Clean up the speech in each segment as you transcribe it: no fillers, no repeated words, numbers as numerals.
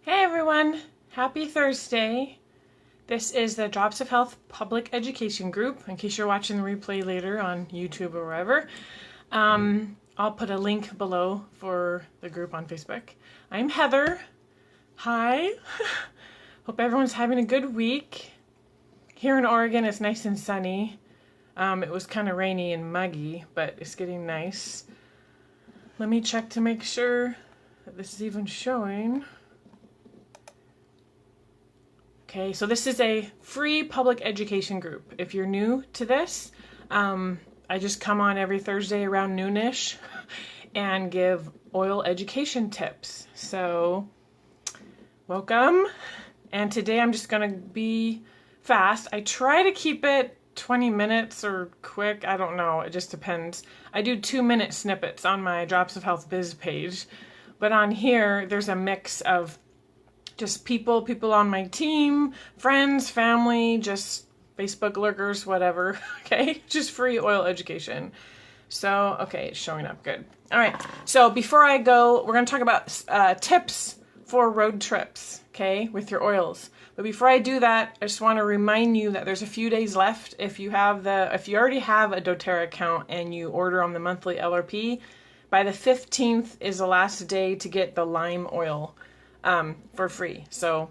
Hey everyone, happy Thursday. This is the Drops of Health Public Education Group, in case you're watching the replay later on YouTube or wherever. I'll put a link below for the group on Facebook. I'm Heather. Hi. Hope everyone's having a good week. Here in Oregon, it's nice and sunny. It was kind of rainy and muggy, but it's getting nice. Let me check to make sure that this is even showing. Okay, so this is a free public education group. If you're new to this, I just come on every Thursday around noonish and give oil education tips. So, welcome. And today I'm just gonna be fast. I try to keep it 20 minutes or quick. I don't know, it just depends. I do 2-minute snippets on my Drops of Health Biz page, but on here there's a mix of just people on my team, friends, family, just Facebook lurkers, whatever, okay? Just free oil education. So, okay, it's showing up good. All right, so before I go, we're gonna talk about tips for road trips, okay, with your oils. But before I do that, I just wanna remind you that there's a few days left. If you already have a doTERRA account and you order on the monthly LRP, by the 15th is the last day to get the lime oil for free. So,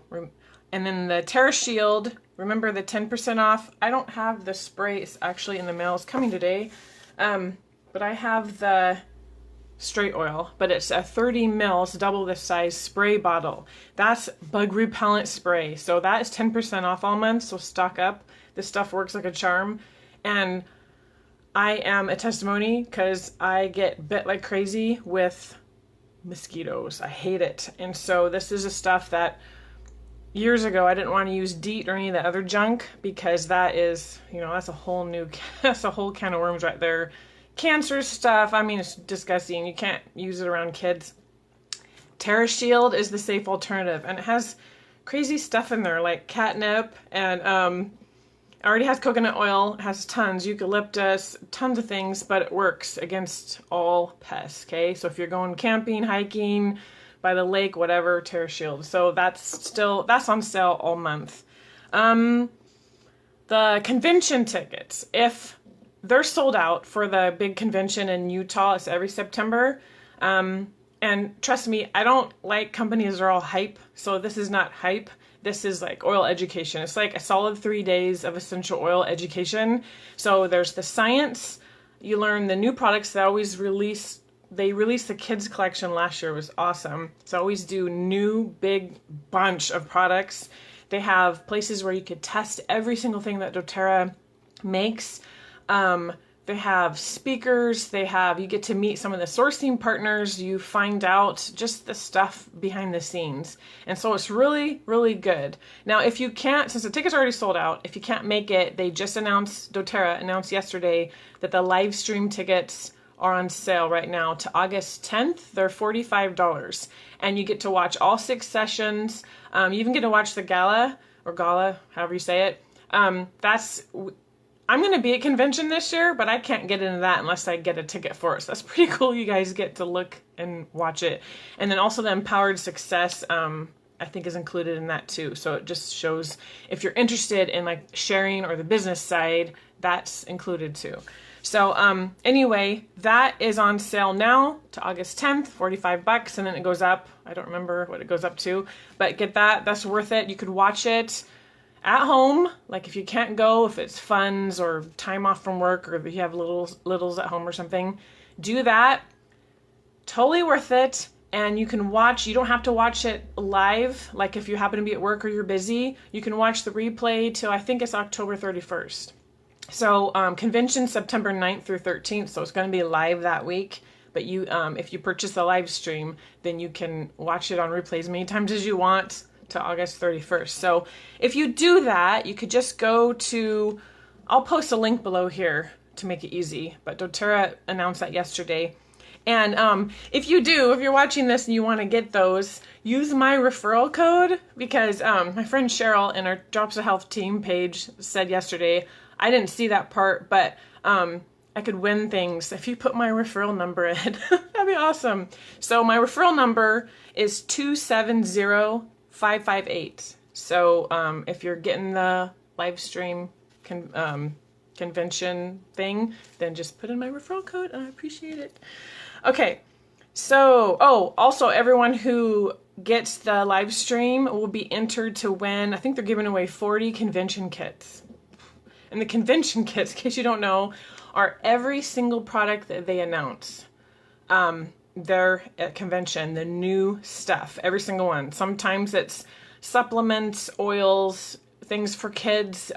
and then the Terra Shield, remember the 10% off. I don't have the spray, it's actually in the mail, it's coming today. But I have the straight oil, but it's a 30 mils, double the size spray bottle. That's bug repellent spray. So that is 10% off all month, so stock up. This stuff works like a charm. And I am a testimony because I get bit like crazy with mosquitoes. I hate it. And so this is a stuff that years ago I didn't want to use DEET or any of the other junk because that is, that's a whole new, that's a whole can of worms right there. Cancer stuff, I mean, it's disgusting. You can't use it around kids. Terra Shield is the safe alternative, and it has crazy stuff in there like catnip and it already has coconut oil, it has tons, eucalyptus, tons of things, but it works against all pests, okay? So if you're going camping, hiking, by the lake, whatever, Terra Shield. So that's on sale all month. The convention tickets, if they're sold out for the big convention in Utah, it's every September. And trust me, I don't like companies that are all hype, so this is not hype. This is like oil education. It's like a solid 3 days of essential oil education. So there's the science. You learn the new products that always release. They released the kids collection last year. It was awesome. So I always do new big bunch of products. They have places where you could test every single thing that doTERRA makes. They have speakers, you get to meet some of the sourcing partners, you find out just the stuff behind the scenes. And so it's really, really good. Now, if you can't, since the tickets are already sold out, if you can't make it, doTERRA announced yesterday that the live stream tickets are on sale right now to August 10th. They're $45. And you get to watch all 6 sessions. You even get to watch the gala, however you say it. I'm going to be at convention this year, but I can't get into that unless I get a ticket for it. So that's pretty cool. You guys get to look and watch it. And then also the Empowered Success, I think is included in that too. So it just shows if you're interested in like sharing or the business side, that's included too. So anyway, that is on sale now to August 10th, $45, and then it goes up. I don't remember what it goes up to, but get that. That's worth it. You could watch it at home, like if you can't go, if it's funds or time off from work, or if you have littles at home or something, do that. Totally worth it. And you can watch, you don't have to watch it live, like if you happen to be at work or you're busy, you can watch the replay till I think it's October 31st. So convention September 9th through 13th, so it's going to be live that week. But you, if you purchase the live stream, then you can watch it on replay as many times as you want to August 31st. So if you do that, you could just go to, I'll post a link below here to make it easy, but doTERRA announced that yesterday. And if you're watching this and you want to get those, use my referral code, because my friend Cheryl in our Drops of Health team page said yesterday, I didn't see that part, but I could win things if you put my referral number in. That'd be awesome. So my referral number is 270 558. So if you're getting the Livestream convention thing, then just put in my referral code and I appreciate it. Okay, so, oh, also everyone who gets the live stream will be entered to win, I think they're giving away 40 convention kits. And the convention kits, in case you don't know, are every single product that they announce. They're at convention, the new stuff, every single one. Sometimes it's supplements, oils, things for kids,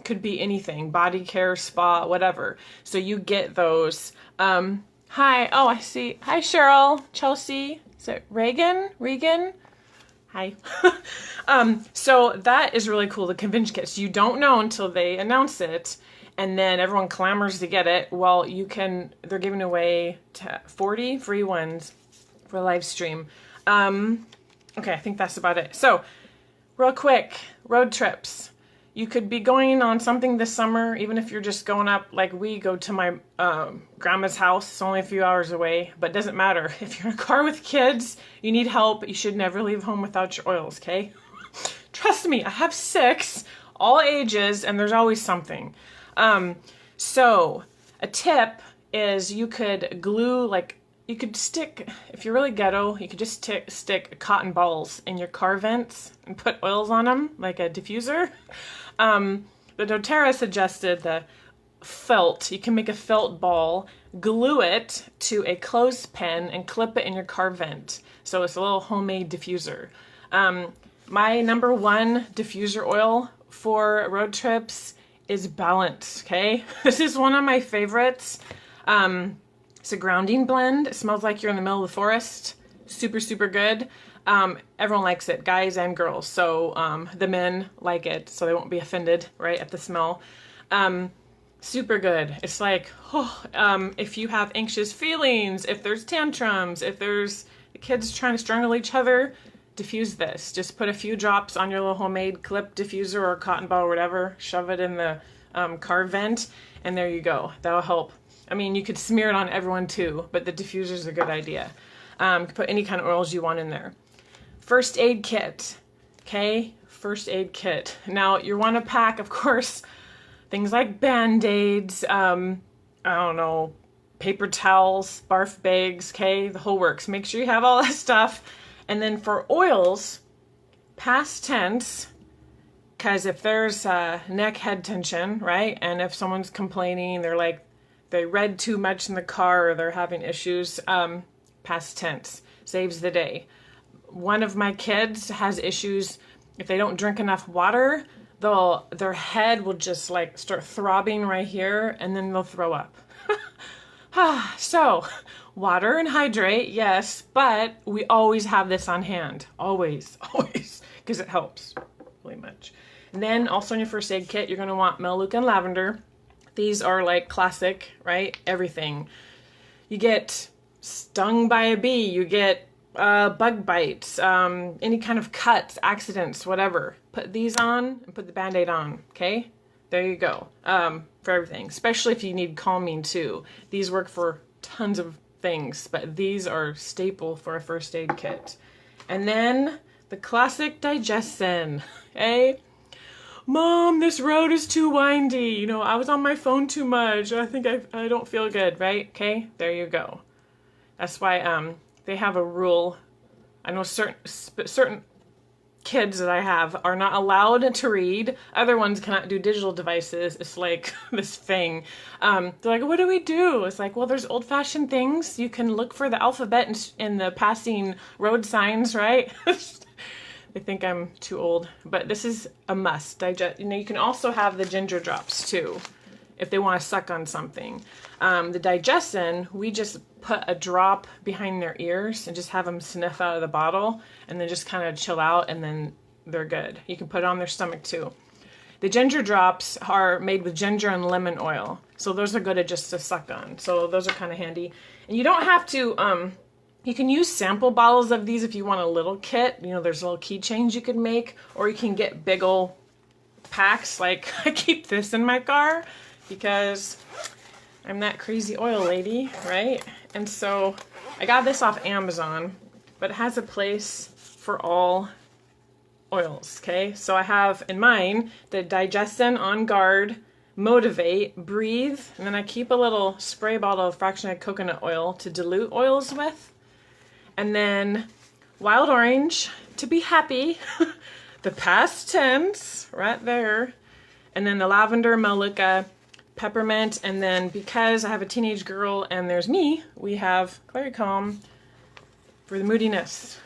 could be anything, body care, spa, whatever. So you get those. Hi, oh, I see. Hi, Cheryl, Chelsea, is it Reagan? Hi. So that is really cool, the convention kits. You don't know until they announce it, and then everyone clamors to get it. Well, they're giving away 40 free ones for live stream. Okay, I think that's about it. So, real quick, road trips. You could be going on something this summer, even if you're just going up, like we go to my grandma's house. It's only a few hours away, but it doesn't matter. If you're in a car with kids, you need help, you should never leave home without your oils, okay? Trust me, I have 6, all ages, and there's always something. So a tip is you could glue, you could stick, if you're really ghetto, you could just stick cotton balls in your car vents and put oils on them, like a diffuser. The doTERRA suggested the felt. You can make a felt ball, glue it to a clothespin, and clip it in your car vent. So it's a little homemade diffuser. My number 1 diffuser oil for road trips is Balance, okay? This is one of my favorites. It's a grounding blend. It smells like you're in the middle of the forest. Super, super good. Everyone likes it, guys and girls. So the men like it, so they won't be offended, right, at the smell. Super good. It's like, if you have anxious feelings, if there's tantrums, if there's the kids trying to strangle each other, diffuse this. Just put a few drops on your little homemade clip diffuser or cotton ball or whatever, shove it in the car vent, and there you go. That'll help. I mean, you could smear it on everyone too, but the diffuser is a good idea. You can put any kind of oils you want in there. First aid kit, okay? First aid kit. Now, you want to pack, of course, things like Band-Aids, I don't know, paper towels, barf bags, okay? The whole works. Make sure you have all that stuff. And then for oils, past tense, because if there's neck head tension, right? And if someone's complaining, they read too much in the car or they're having issues, past tense saves the day. One of my kids has issues if they don't drink enough water, their head will just start throbbing right here and then they'll throw up. So, water and hydrate, yes, but we always have this on hand. Always, because it helps really much. And then also in your first aid kit, you're going to want Melaleuca and lavender. These are classic, right? Everything. You get stung by a bee, you get bug bites, any kind of cuts, accidents, whatever. Put these on and put the Band-Aid on, okay? There you go. For everything, especially if you need calming too. These work for tons of things, but these are staple for a first aid kit. And then the classic digestion, okay? Mom, this road is too windy. I was on my phone too much. I think I don't feel good, right? Okay, there you go. That's why they have a rule. I know certain kids that I have are not allowed to read. Other ones cannot do digital devices. It's like this thing. They're like, what do we do? It's like, well, there's old-fashioned things. You can look for the alphabet in the passing road signs, right? They think I'm too old, but this is a must. You can also have the ginger drops too, if they want to suck on something. The digestion, we just put a drop behind their ears and just have them sniff out of the bottle and then just kind of chill out and then they're good. You can put it on their stomach too. The ginger drops are made with ginger and lemon oil. So those are good just to suck on. So those are kind of handy. And you don't have to, you can use sample bottles of these if you want a little kit. There's little keychains you can make, or you can get big ol' packs. I keep this in my car because I'm that crazy oil lady, right? And so I got this off Amazon, but it has a place for all oils, okay? So I have in mine the Digestin, On Guard, Motivate, Breathe, and then I keep a little spray bottle of fractionated coconut oil to dilute oils with. And then Wild Orange, to be happy, the past tense, right there. And then the Lavender, Manuka, Peppermint, and then because I have a teenage girl and there's me, we have Clary Calm for the moodiness.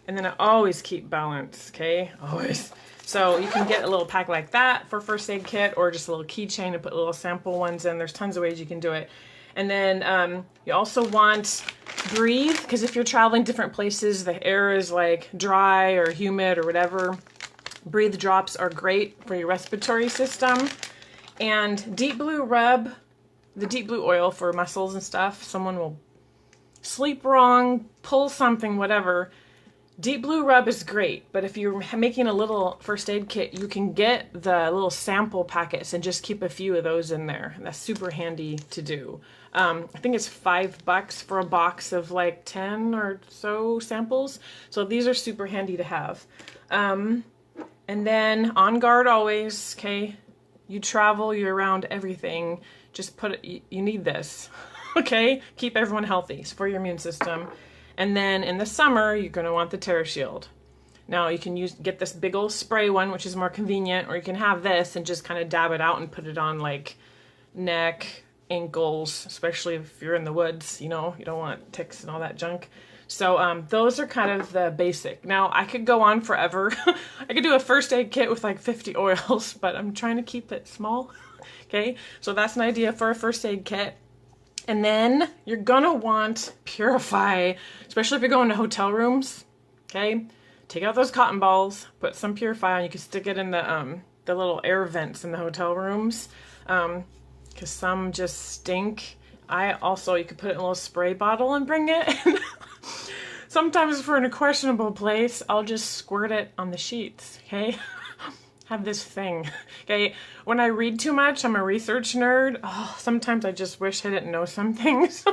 And then I always keep balance, okay? Always. So you can get a little pack like that for first aid kit, or just a little keychain and put little sample ones in. There's tons of ways you can do it. And then you also want Breathe, because if you're traveling different places, the air is like dry or humid or whatever. Breathe drops are great for your respiratory system. And Deep Blue Rub, the Deep Blue oil for muscles and stuff. Someone will sleep wrong, pull something, whatever. Deep Blue Rub is great, but if you're making a little first aid kit, you can get the little sample packets and just keep a few of those in there. That's super handy to do. I think it's $5 for a box of like 10 or so samples. So these are super handy to have. And then On Guard always, okay? You travel, you're around everything. Just put it, you need this, okay? Keep everyone healthy. It's for your immune system. And then in the summer, you're going to want the Terra Shield. Now you can get this big old spray one, which is more convenient, or you can have this and just kind of dab it out and put it on like neck, ankles, especially if you're in the woods, you know, you don't want ticks and all that junk. So those are kind of the basic. Now I could go on forever. I could do a first aid kit with like 50 oils, but I'm trying to keep it small. Okay, so that's an idea for a first aid kit. And then you're gonna want Purify, especially if you're going to hotel rooms. Okay, take out those cotton balls, put some Purify on. You can stick it in the little air vents in the hotel rooms, because some just stink. You could put it in a little spray bottle and bring it. Sometimes if we're in a questionable place, I'll just squirt it on the sheets, okay? Have this thing, okay? When I read too much, I'm a research nerd. Oh, sometimes I just wish I didn't know some things.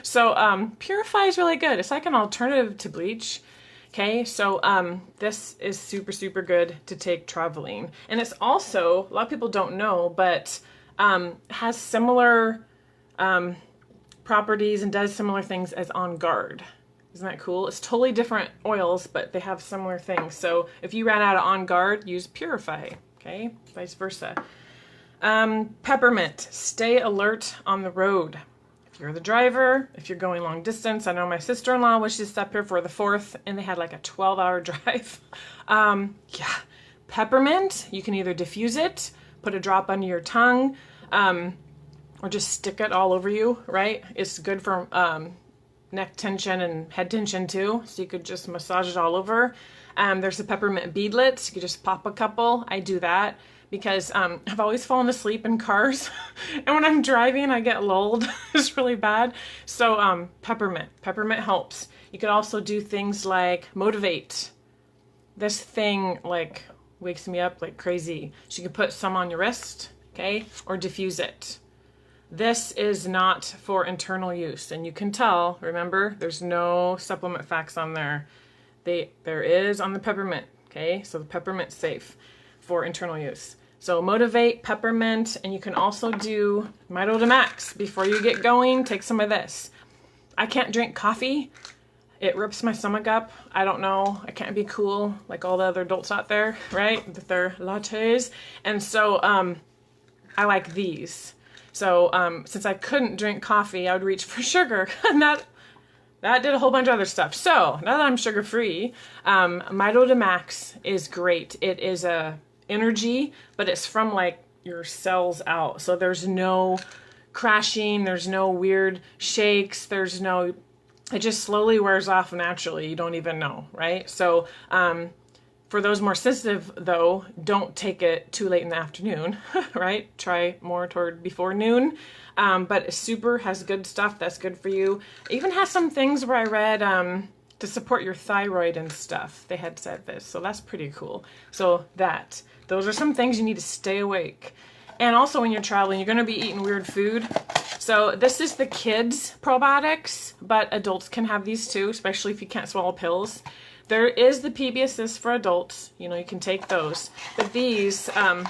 So Purify is really good. It's like an alternative to bleach, okay? So this is super, super good to take traveling. And it's also, a lot of people don't know, but has similar properties and does similar things as On Guard. Isn't that cool? It's totally different oils, but they have similar things. So if you ran out of On Guard, use Purify, okay? Vice versa. Peppermint, stay alert on the road. If you're the driver, if you're going long distance, I know my sister-in-law was just up here for the 4th, and they had like a 12-hour drive. Yeah, peppermint, you can either diffuse it, put a drop under your tongue, or just stick it all over you, right? It's good for neck tension and head tension too, so you could just massage it all over. There's the peppermint beadlets. You could just pop a couple. I do that because I've always fallen asleep in cars, and when I'm driving I get lulled. It's really bad. So peppermint helps. You could also do things like Motivate. This thing like wakes me up like crazy. So you can put some on your wrist, okay, or diffuse it. This is not for internal use, and you can tell, remember, there's no supplement facts on there. There is on the peppermint, okay? So the peppermint's safe for internal use. So Motivate, peppermint, and you can also do Mito to Max. Before you get going, take some of this. I can't drink coffee. It rips my stomach up. I don't know. I can't be cool like all the other adults out there, right? With their lattes. And so I like these. So since I couldn't drink coffee, I would reach for sugar, and that did a whole bunch of other stuff. So now that I'm sugar-free, Mito to Max is great. It is a energy, but it's from like your cells out. So there's no crashing, there's no weird shakes, it just slowly wears off naturally. You don't even know, right? So for those more sensitive, though, don't take it too late in the afternoon, right? Try more toward before noon. But super has good stuff that's good for you. It even has some things where I read to support your thyroid and stuff. They had said this, so that's pretty cool. So those are some things you need to stay awake. And also when you're traveling, you're going to be eating weird food. So this is the kids probiotics, but adults can have these too, especially if you can't swallow pills. There is the PB Assist for adults. You know, you can take those. But these, I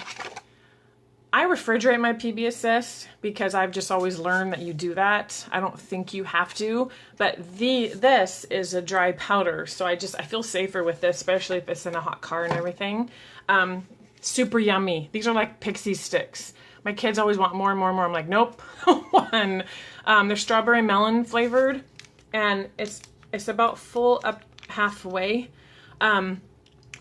refrigerate my PB Assist because I've just always learned that you do that. I don't think you have to, but this is a dry powder, so I feel safer with this, especially if it's in a hot car and everything. Super yummy. These are like pixie sticks. My kids always want more and more and more. I'm like, nope. One. They're strawberry melon flavored, and it's about full up halfway.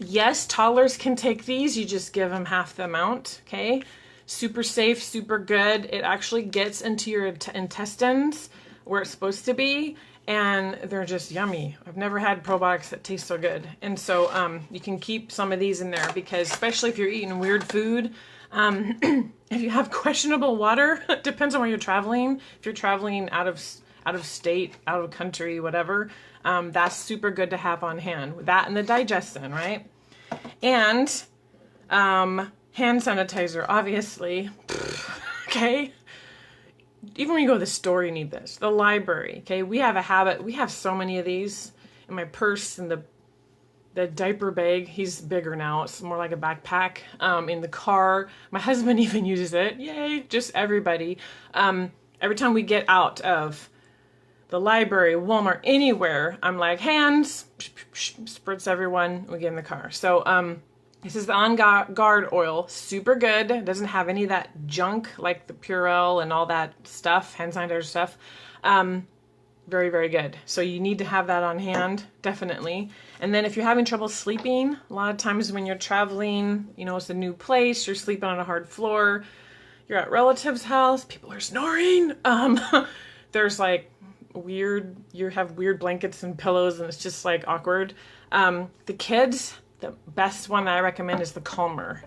Yes, toddlers can take these. You just give them half the amount, okay? Super safe, super good. It actually gets into your intestines where it's supposed to be, and they're just yummy. I've never had probiotics that taste so good. And so you can keep some of these in there because especially if you're eating weird food, if you have questionable water, it depends on where you're traveling. If you're traveling out of state, out of country, whatever, that's super good to have on hand. That and the digestion, right? And hand sanitizer, obviously. Okay. Even when you go to the store, you need this. The library, okay? We have a habit. We have so many of these in my purse and the diaper bag. He's bigger now. It's more like a backpack. In the car. My husband even uses it. Yay. Just everybody. Every time we get out of the library, Walmart, anywhere, I'm like, hands, spritz everyone, we get in the car. So, this is the On Guard oil. Super good. It doesn't have any of that junk like the Purell and all that stuff, hand sanitizer stuff. Very, very good. So you need to have that on hand, definitely. And then if you're having trouble sleeping, a lot of times when you're traveling, you know, it's a new place, you're sleeping on a hard floor, you're at relative's house, people are snoring. There's like you have weird blankets and pillows and it's just like awkward. The kids, the best one I recommend is the Calmer.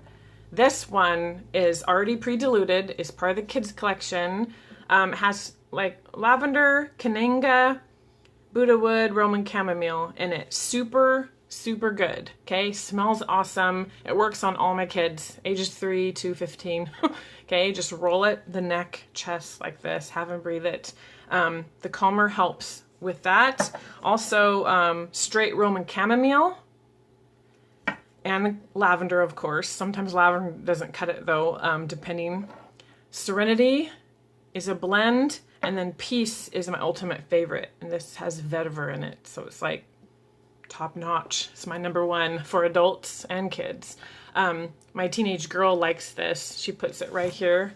This one is already pre-diluted, is part of the kids collection, has like lavender, Cananga, Buddha wood, Roman chamomile in it. Super, super good. Okay, smells awesome. It works on all my kids, ages 3 to 15. Okay, just roll it the neck, chest like this, have them breathe it. The Calmer helps with that. Also, straight Roman chamomile and lavender, of course. Sometimes lavender doesn't cut it though, depending. Serenity is a blend, and then Peace is my ultimate favorite, and this has vetiver in it, so it's like top notch. It's my number one for adults and kids. My teenage girl likes this. She puts it right here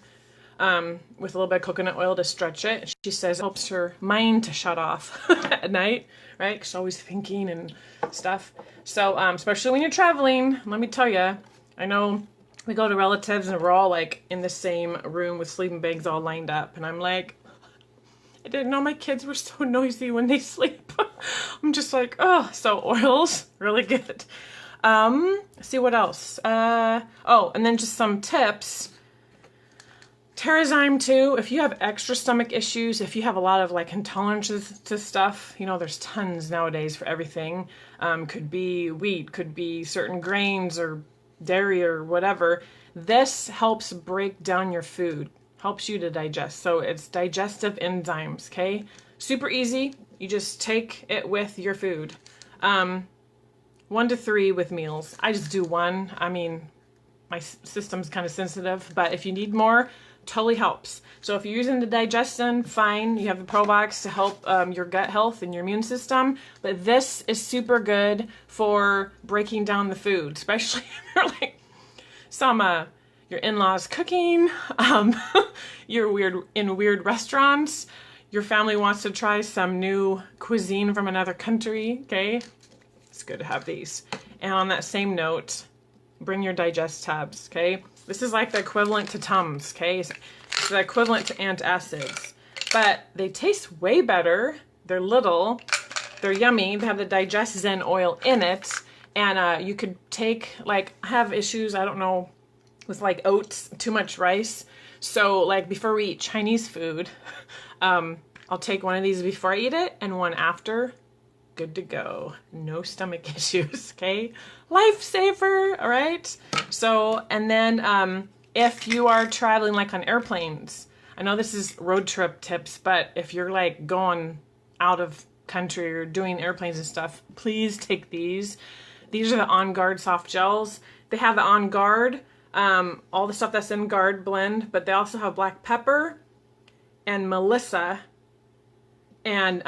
with a little bit of coconut oil to stretch it. She says it helps her mind to shut off at night, right? 'Cause she's always thinking and stuff. So especially when you're traveling, let me tell you, I know we go to relatives and we're all like in the same room with sleeping bags all lined up, and I'm like, I didn't know my kids were so noisy when they sleep. I'm just like, oh, so oils, really good. See what else? Oh, and then just some tips. Terrazyme too, if you have extra stomach issues, if you have a lot of like intolerances to stuff, you know, there's tons nowadays for everything. Could be wheat, could be certain grains or dairy or whatever. This helps break down your food, helps you to digest. So it's digestive enzymes, okay? Super easy. You just take it with your food. 1 to 3 with meals. I just do 1. I mean, my system's kind of sensitive, but if you need more, totally helps. So if you're using the digestion, fine. You have the probiotics to help your gut health and your immune system. But this is super good for breaking down the food, especially if you're like your in-laws cooking, you're in weird restaurants, your family wants to try some new cuisine from another country, okay? It's good to have these. And on that same note, bring your digest tabs, okay? This is like the equivalent to Tums, okay? It's the equivalent to antacids. But they taste way better. They're little. They're yummy. They have the Digest Zen oil in it. And you could take, like, I have issues, I don't know, with like oats, too much rice. So like before we eat Chinese food, I'll take one of these before I eat it and one after. Good to go. No stomach issues, okay? Lifesaver, all right? So, and then if you are traveling like on airplanes, I know this is road trip tips, but if you're like going out of country or doing airplanes and stuff, please take these. These are the On Guard soft gels. They have the On Guard, all the stuff that's in Guard blend, but they also have black pepper and Melissa and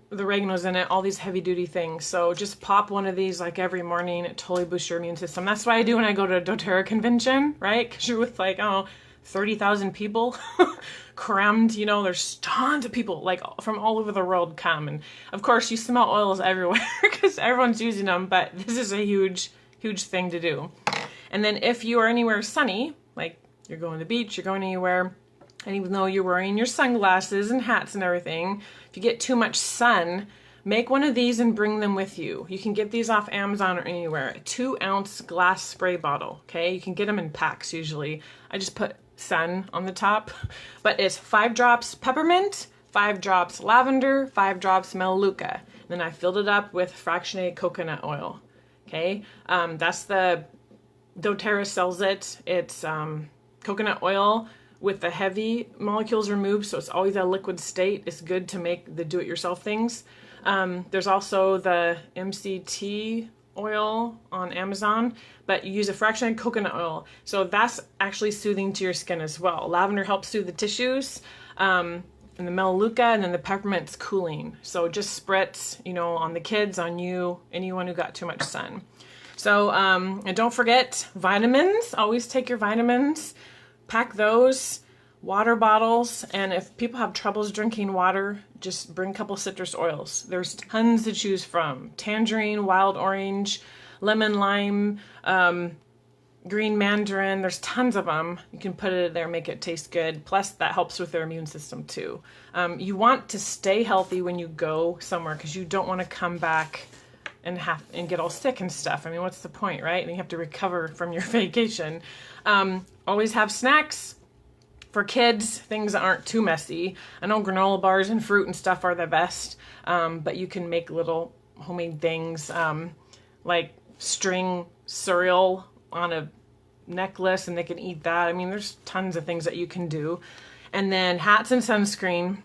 the oregano's in it, all these heavy duty things. So just pop one of these like every morning. It totally boosts your immune system. That's what I do when I go to a doTERRA convention, right? Because you're with like, oh, 30,000 people crammed, you know, there's tons of people like from all over the world come. And of course you smell oils everywhere because everyone's using them, but this is a huge, huge thing to do. And then if you are anywhere sunny, like you're going to the beach, you're going anywhere, and even though you're wearing your sunglasses and hats and everything, if you get too much sun, make one of these and bring them with you. You can get these off Amazon or anywhere. A 2-ounce glass spray bottle, okay? You can get them in packs usually. I just put sun on the top, but it's 5 drops peppermint, 5 drops lavender, 5 drops melaleuca. Then I filled it up with fractionated coconut oil, okay? That's the doTERRA sells it. It's coconut oil with the heavy molecules removed, so it's always a liquid state. It's good to make the do-it-yourself things. There's also the MCT oil on Amazon, but you use a fractionated coconut oil. So that's actually soothing to your skin as well. Lavender helps soothe the tissues, and the melaleuca, and then the peppermint's cooling. So just spritz, you know, on the kids, on you, anyone who got too much sun. So, and don't forget vitamins. Always take your vitamins. Pack those, water bottles, and if people have troubles drinking water, just bring a couple citrus oils. There's tons to choose from. Tangerine, wild orange, lemon, lime, green mandarin. There's tons of them. You can put it in there, make it taste good. Plus, that helps with their immune system too. You want to stay healthy when you go somewhere because you don't want to come back and get all sick and stuff. I mean, what's the point, right? And you have to recover from your vacation. Always have snacks for kids, things that aren't too messy. I know granola bars and fruit and stuff are the best, but you can make little homemade things like string cereal on a necklace and they can eat that. I mean, there's tons of things that you can do. And then hats and sunscreen,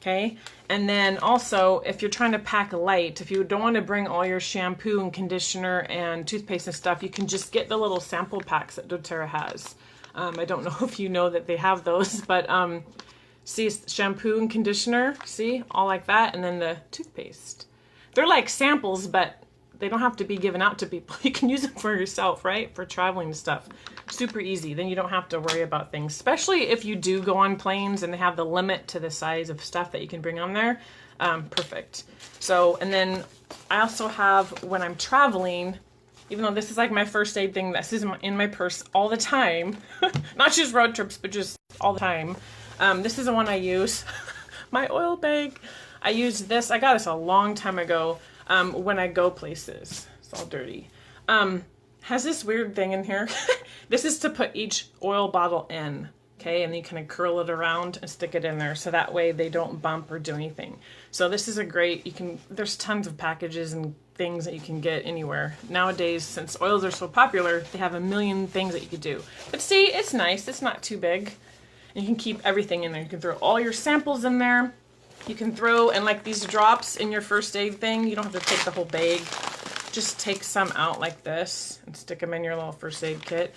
okay? And then also, if you're trying to pack light, if you don't want to bring all your shampoo and conditioner and toothpaste and stuff, you can just get the little sample packs that doTERRA has. I don't know if you know that they have those, but see, shampoo and conditioner, see, all like that, and then the toothpaste. They're like samples, but they don't have to be given out to people. You can use them for yourself, right? For traveling and stuff. Super easy. Then you don't have to worry about things, especially if you do go on planes and they have the limit to the size of stuff that you can bring on there. Perfect. So, and then I also have, when I'm traveling, even though this is like my first aid thing, this is in my purse all the time. Not just road trips, but just all the time. This is the one I use. My oil bag. I used this. I got this a long time ago when I go places. It's all dirty. Has this weird thing in here. This is to put each oil bottle in. Okay, and then you kind of curl it around and stick it in there so that way they don't bump or do anything. So this is a great, there's tons of packages and things that you can get anywhere. Nowadays, since oils are so popular, they have a million things that you could do. But see, it's nice, it's not too big. And you can keep everything in there. You can throw all your samples in there. You can throw, and like these drops in your first aid thing, you don't have to take the whole bag. Just take some out like this and stick them in your little first aid kit.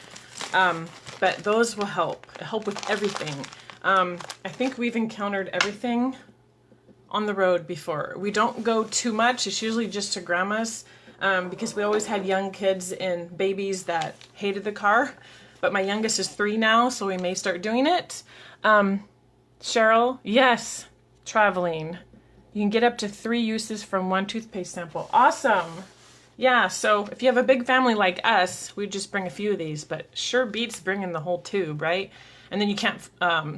But those will help with everything. I think we've encountered everything on the road before. We don't go too much. It's usually just to grandma's because we always had young kids and babies that hated the car. But my youngest is 3 now, so we may start doing it. Cheryl, yes, traveling. You can get up to 3 uses from 1 toothpaste sample. Awesome. Yeah, so if you have a big family like us, we'd just bring a few of these, but sure beats bringing the whole tube, right? And then you can't, I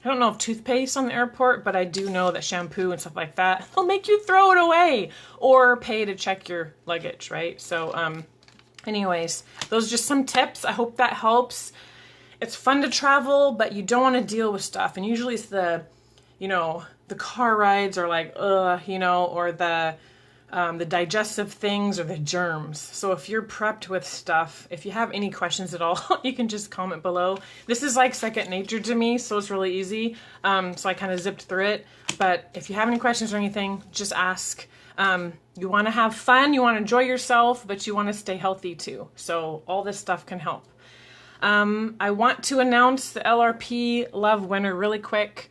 don't know if toothpaste on the airport, but I do know that shampoo and stuff like that, they'll make you throw it away or pay to check your luggage, right? So anyways, those are just some tips. I hope that helps. It's fun to travel, but you don't want to deal with stuff. And usually it's the, the car rides are like, or the the digestive things or the germs. So if you're prepped with stuff, if you have any questions at all, you can just comment below. This is like second nature to me, so it's really easy. So I kind of zipped through it. But if you have any questions or anything, just ask. You want to have fun, you want to enjoy yourself, but you want to stay healthy too. So all this stuff can help. I want to announce the LRP Love winner really quick.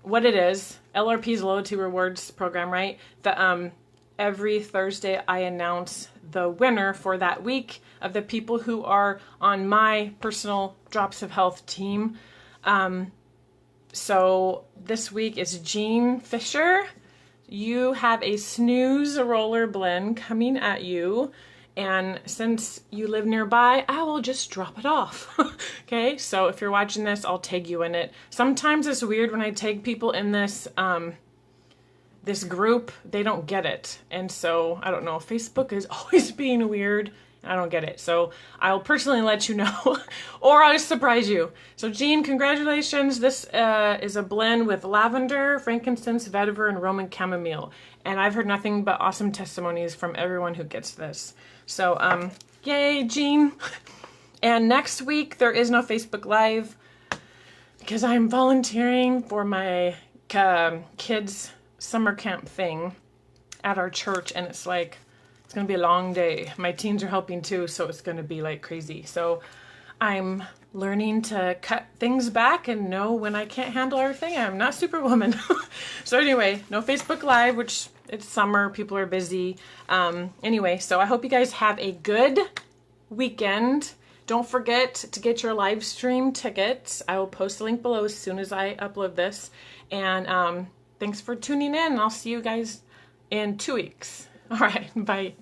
What it is, LRP is Loyalty Rewards program, right? Every Thursday I announce the winner for that week of the people who are on my personal Drops of Health team. So this week is Jean Fisher. You have a Snooze Roller blend coming at you. And since you live nearby, I will just drop it off. Okay, so if you're watching this, I'll tag you in it. Sometimes it's weird when I tag people in this this group, they don't get it. And so, I don't know, Facebook is always being weird. I don't get it. So I'll personally let you know, or I'll just surprise you. So Jean, congratulations. This is a blend with lavender, frankincense, vetiver, and Roman chamomile. And I've heard nothing but awesome testimonies from everyone who gets this. So, yay, Jean. And next week, there is no Facebook Live because I'm volunteering for my kids' summer camp thing at our church. And it's like, it's going to be a long day. My teens are helping too, so it's going to be like crazy. So I'm learning to cut things back and know when I can't handle everything. I'm not Superwoman. So anyway, no Facebook Live, which it's summer. People are busy. Anyway, so I hope you guys have a good weekend. Don't forget to get your live stream tickets. I will post the link below as soon as I upload this. And thanks for tuning in. I'll see you guys in 2 weeks. All right, bye.